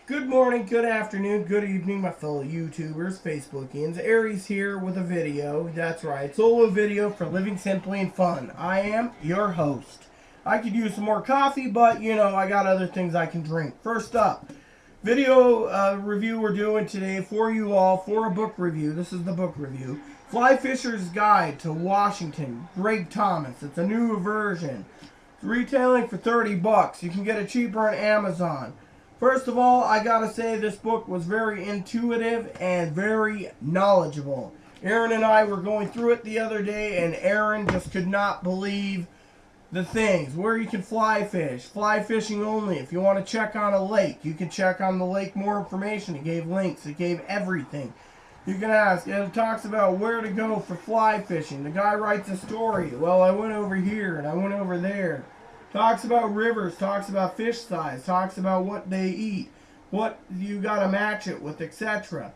Good morning, good afternoon, good evening, my fellow YouTubers, Facebookians. Aries here with a video. That's right, solo video for living simply and fun. I am your host. I could use some more coffee, but you know, I got other things I can drink. First up, video review we're doing today for you all for a book review. This is the book review. Flyfisher's Guide to Washington, Greg Thomas. It's a new version. It's retailing for 30 bucks. You can get it cheaper on Amazon. First of all, I gotta say this book was very intuitive and very knowledgeable. Aaron and I were going through it the other day, and Aaron just could not believe the things. Where you can fly fish, fly fishing only. If you want to check on a lake, you can check on the lake more information. It gave links, it gave everything. You can ask, it talks about where to go for fly fishing. The guy writes a story. Well, I went over here and I went over there. Talks about rivers, talks about fish size, talks about what they eat, what you gotta match it with, etc.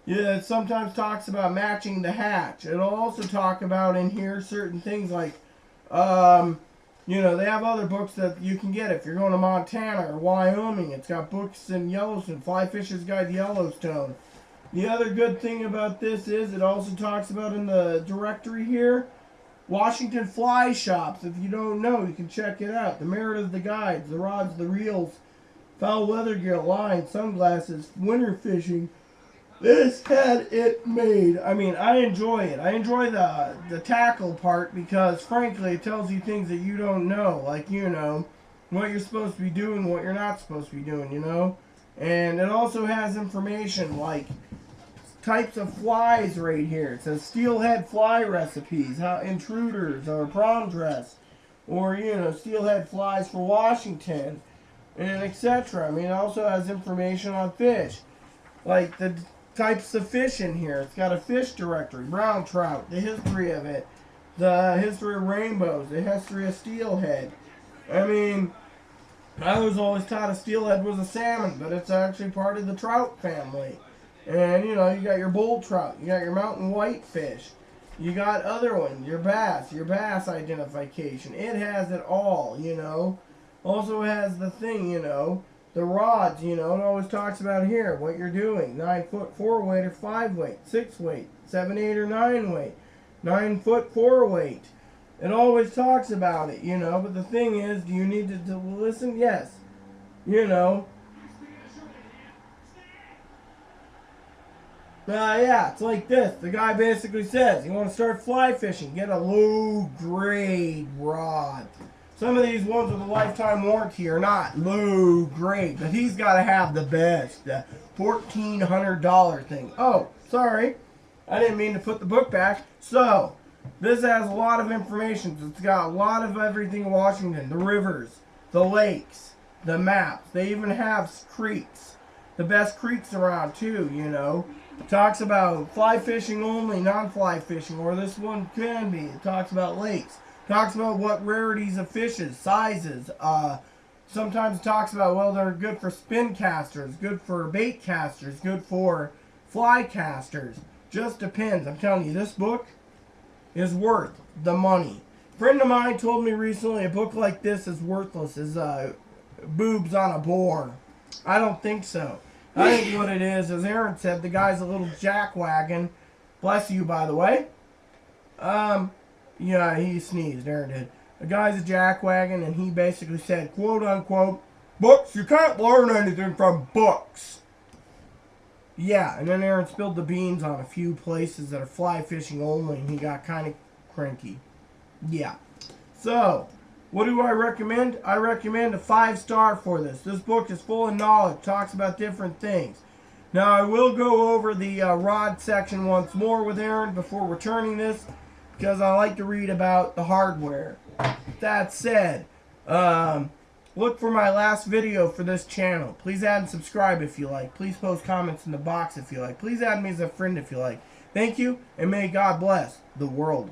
Yeah, it sometimes talks about matching the hatch. It'll also talk about in here certain things like, you know, they have other books that you can get if you're going to Montana or Wyoming. It's got books in Yellowstone, Flyfisher's Guide to Yellowstone. The other good thing about this is it also talks about in the directory here, Washington fly shops. If you don't know, you can check it out. The merit of the guides, the rods, the reels, foul weather gear, lines, sunglasses, winter fishing. This had it made. I mean, I enjoy it. I enjoy the tackle part because, frankly, it tells you things that you don't know. Like, you know, what you're supposed to be doing, what you're not supposed to be doing, you know. And it also has information like types of flies right here. It says steelhead fly recipes, how intruders or prom dress, or you know, steelhead flies for Washington, and etc. I mean, it also has information on fish, like the types of fish in here. It's got a fish directory, brown trout, the history of it, the history of rainbows, the history of steelhead. I mean, I was always taught a steelhead was a salmon, but it's actually part of the trout family. And, you know, you got your bull trout, you got your mountain whitefish, you got other ones, your bass identification. It has it all, you know. Also has the thing, you know, the rods, you know, it always talks about here, what you're doing. 9-foot 4-weight or 5-weight, 6-weight, 7-8 or 9-weight, 9-foot 4-weight. It always talks about it, you know, but the thing is, do you need to listen? Yes. You know. Yeah, it's like this. The guy basically says, you want to start fly fishing, get a low-grade rod. Some of these ones with a lifetime warranty are not low-grade, but he's got to have the best, the $1,400 thing. Oh, sorry. I didn't mean to put the book back. So, this has a lot of information. It's got a lot of everything in Washington. The rivers, the lakes, the maps. They even have creeks. The best creeks around, too, you know. Talks about fly fishing only, non-fly fishing, or this one can be. It talks about lakes. Talks about what rarities of fishes, sizes. Sometimes it talks about, well, they're good for spin casters, good for bait casters, good for fly casters. Just depends. I'm telling you, this book is worth the money. A friend of mine told me recently a book like this is worthless as boobs on a boar. I don't think so. I think what it is, as Aaron said, the guy's a little jackwagon. Bless you, by the way. Yeah, he sneezed, Aaron did. The guy's a jackwagon, and he basically said, quote unquote, books, you can't learn anything from books. Yeah, and then Aaron spilled the beans on a few places that are fly fishing only, and he got kind of cranky. Yeah. So, what do I recommend? I recommend a 5-star for this. This book is full of knowledge, talks about different things. Now, I will go over the rod section once more with Aaron before returning this, because I like to read about the hardware. That said, look for my last video for this channel. Please add and subscribe if you like. Please post comments in the box if you like. Please add me as a friend if you like. Thank you, and may God bless the world.